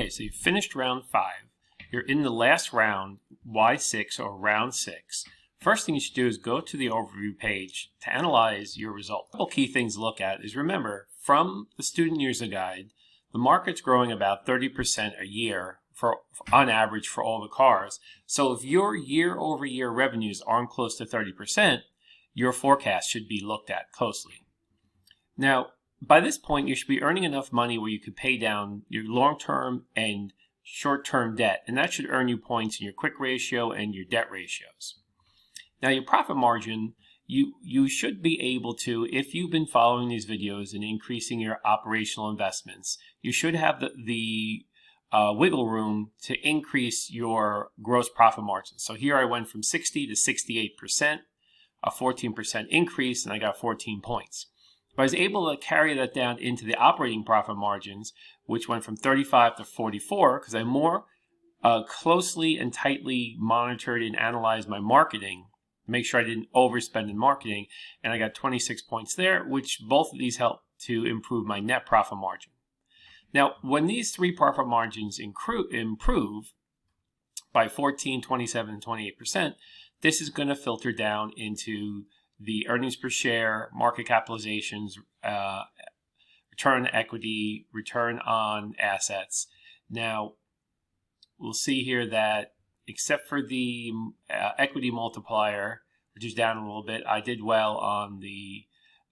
Okay, so you finished round 5. You're in the last round, Y-6 or round 6. First thing you should do is go to the overview page to analyze your result. A couple key things to look at is, remember, from the student user guide, the market's growing about 30% a year on average for all the cars. So if your year-over-year revenues aren't close to 30%, your forecast should be looked at closely. Now, by this point, you should be earning enough money where you could pay down your long-term and short-term debt, and that should earn you points in your quick ratio and your debt ratios. Now, your profit margin, you should be able to, if you've been following these videos and increasing your operational investments, you should have the wiggle room to increase your gross profit margin. So here I went from 60 to 68%, a 14% increase, and I got 14 points. But I was able to carry that down into the operating profit margins, which went from 35 to 44, because I more closely and tightly monitored and analyzed my marketing, make sure I didn't overspend in marketing, and I got 26 points there, which both of these help to improve my net profit margin. Now, when these three profit margins improve by 14, 27, and 28%, this is going to filter down into the earnings per share, market capitalizations, return on equity, return on assets. Now, we'll see here that except for the equity multiplier, which is down a little bit, I did well on the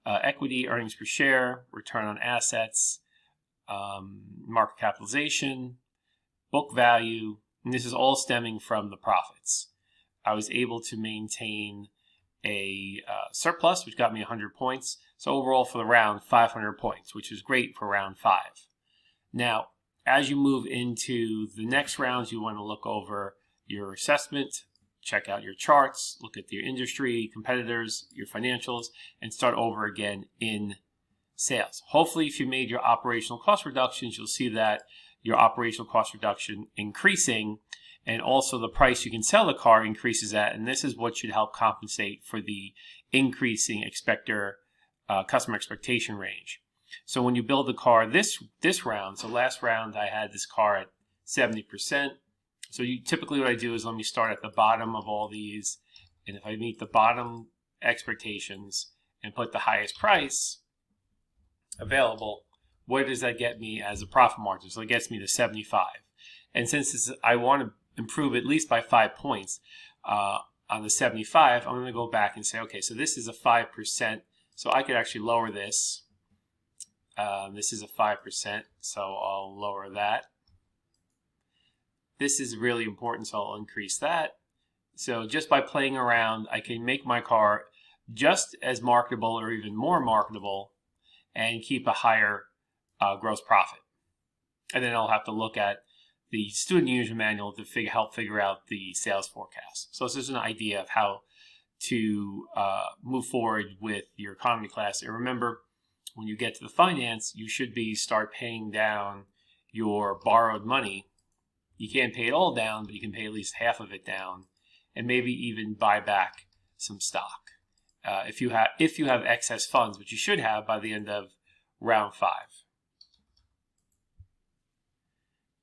equity, earnings per share, return on assets, market capitalization, book value, and this is all stemming from the profits. I was able to maintain a surplus, which got me 100 points. So overall for the round, 500 points, which is great for round 5. Now, as you move into the next rounds, you want to look over your assessment, check out your charts, look at your industry, competitors, your financials, and start over again in sales. Hopefully, if you made your operational cost reductions, you'll see that your operational cost reduction increasing, and also the price you can sell the car increases at, and this is what should help compensate for the increasing customer expectation range. So when you build the car this round, so last round I had this car at 70%. So typically what I do is let me start at the bottom of all these, and if I meet the bottom expectations and put the highest price available, what does that get me as a profit margin? So it gets me to 75. And since I want to improve at least by 5 points on the 75, I'm going to go back and say, okay, so this is a 5%, so I could actually lower this. This is a 5%, so I'll lower that. This is really important, so I'll increase that. So just by playing around, I can make my car just as marketable or even more marketable and keep a higher gross profit. And then I'll have to look at the student user manual to help figure out the sales forecast. So this is an idea of how to move forward with your economy class. And remember, when you get to the finance, you should start paying down your borrowed money. You can't pay it all down, but you can pay at least half of it down, and maybe even buy back some stock if you have excess funds, which you should have by the end of round 5.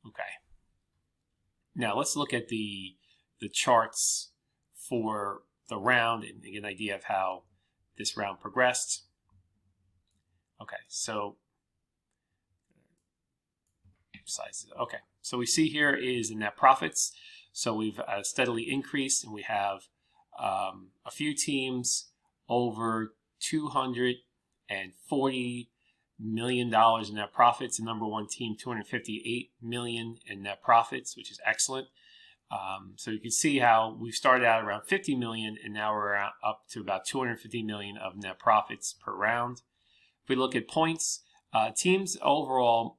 Okay. Now let's look at the charts for the round and get an idea of how this round progressed. Okay, so sizes. Okay, so we see here is the net profits. So we've steadily increased, and we have a few teams over $240 million in net profits. The number one team, $258 million in net profits, which is excellent. So you can see how we started out around $50 million, and now we're up to about $250 million of net profits per round. If we look at points, teams overall,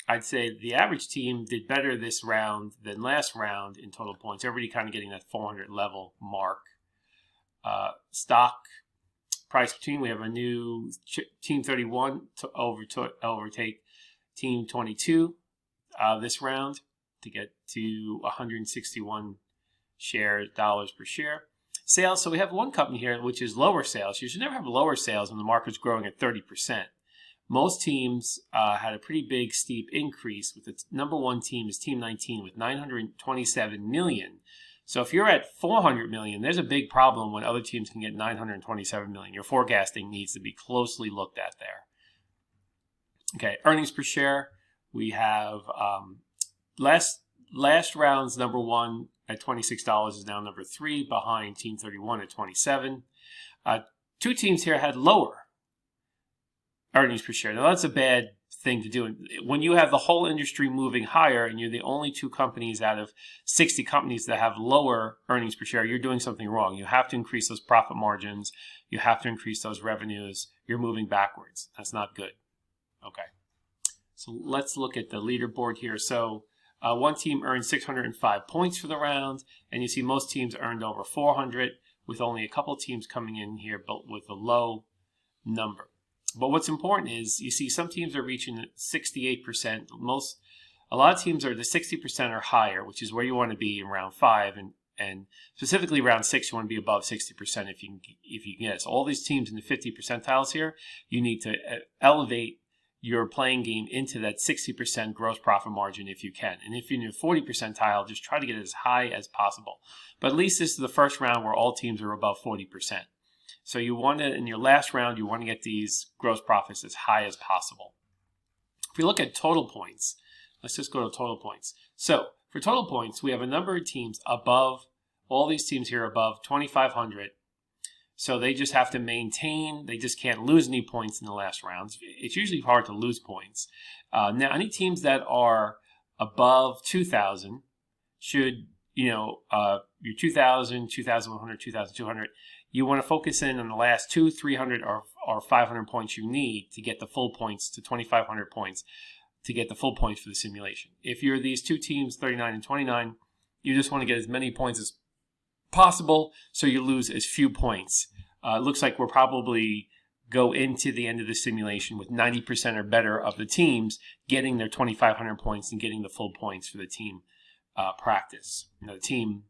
I'd say the average team did better this round than last round in total points. Everybody kind of getting that 400 level mark. Stock price between, we have a new Team 31 to overtake Team 22 this round to get to 161 dollars per share. Sales, so we have one company here which is lower sales. You should never have lower sales when the market's growing at 30%. most teams had a pretty big, steep increase, with the number one team is Team 19 with 927 million. So if you're at 400 million, there's a big problem when other teams can get 927 million. Your forecasting needs to be closely looked at there. Okay, earnings per share. We have last round's number one at $26 is now number 3, behind Team 31 at 27. Two teams here had lower earnings per share. Now that's a bad thing to do. When you have the whole industry moving higher and you're the only 2 companies out of 60 companies that have lower earnings per share, you're doing something wrong. You have to increase those profit margins. You have to increase those revenues. You're moving backwards. That's not good. Okay. So let's look at the leaderboard here. So one team earned 605 points for the round, and you see most teams earned over 400, with only a couple teams coming in here but with a low number. But what's important is you see some teams are reaching 68%. A lot of teams are the 60% or higher, which is where you want to be in round 5, and specifically round 6 you want to be above 60% if you can get it. So all these teams in the 50 percentiles here, you need to elevate your playing game into that 60% gross profit margin if you can. And if you're in your 40 percentile, just try to get it as high as possible. But at least this is the first round where all teams are above 40%. So you want to, in your last round, you want to get these gross profits as high as possible. If we look at total points, let's just go to total points. So for total points, we have a number of teams above, all these teams here above 2,500. So they just have to maintain, they just can't lose any points in the last rounds. It's usually hard to lose points. Now, any teams that are above 2,000 should, your 2,000, 2,100, 2,200, you want to focus in on the last 200, 300, or 500 points you need to get the full points to 2,500 points to get the full points for the simulation. If you're these 2 teams, 39 and 29, you just want to get as many points as possible so you lose as few points. It looks like we'll probably go into the end of the simulation with 90% or better of the teams getting their 2,500 points and getting the full points for the team practice, the team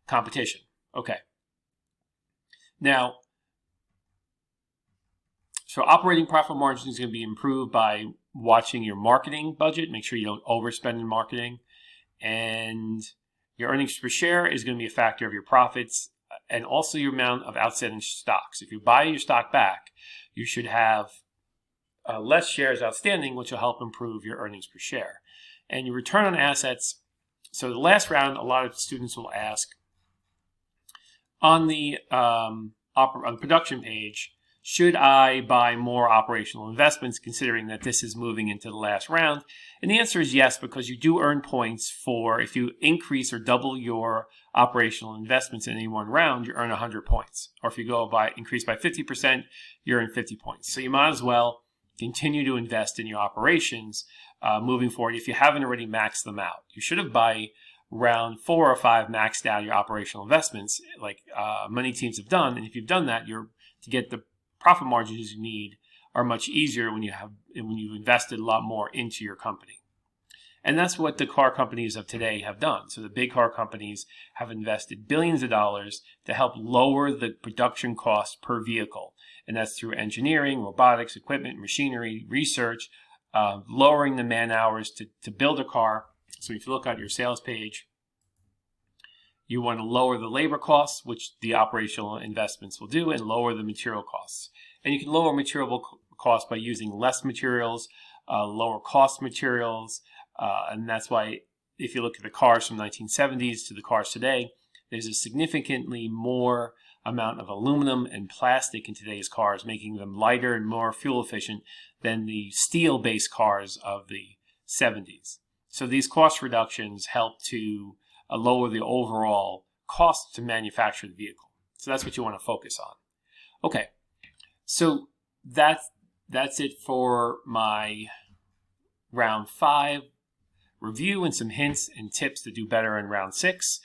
competition. Okay. Now, so operating profit margin is going to be improved by watching your marketing budget. Make sure you don't overspend in marketing. And your earnings per share is going to be a factor of your profits and also your amount of outstanding stocks. If you buy your stock back, you should have less shares outstanding, which will help improve your earnings per share. And your return on assets. So the last round, a lot of students will ask, on the production page, should I buy more operational investments, considering that this is moving into the last round? And the answer is yes, because you do earn points for, if you increase or double your operational investments in any one round, you earn 100 points. Or if you increase by 50%, you earn 50 points. So you might as well continue to invest in your operations moving forward if you haven't already maxed them out. You should have by round 4 or 5 maxed out your operational investments, like many teams have done. And if you've done that, to get the profit margins you need are much easier when you've invested a lot more into your company. And that's what the car companies of today have done. So the big car companies have invested billions of dollars to help lower the production cost per vehicle. And that's through engineering, robotics, equipment, machinery, research, lowering the man hours to build a car. So if you look at your sales page, you want to lower the labor costs, which the operational investments will do, and lower the material costs. And you can lower material costs by using less materials, lower cost materials, and that's why if you look at the cars from 1970s to the cars today, there's a significantly more amount of aluminum and plastic in today's cars, making them lighter and more fuel efficient than the steel-based cars of the 70s. So these cost reductions help to lower the overall cost to manufacture the vehicle. So that's what you want to focus on. Okay, so that's it for my round 5 review and some hints and tips to do better in round 6.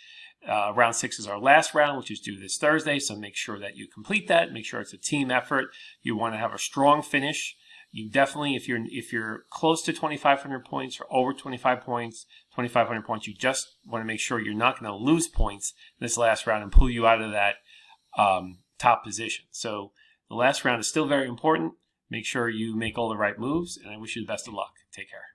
Round 6 is our last round, which is due this Thursday, so make sure that you complete that. Make sure it's a team effort. You want to have a strong finish. You definitely, if you're close to 2,500 points or over 2,500 points, you just want to make sure you're not going to lose points this last round and pull you out of that top position. So the last round is still very important. Make sure you make all the right moves, and I wish you the best of luck. Take care.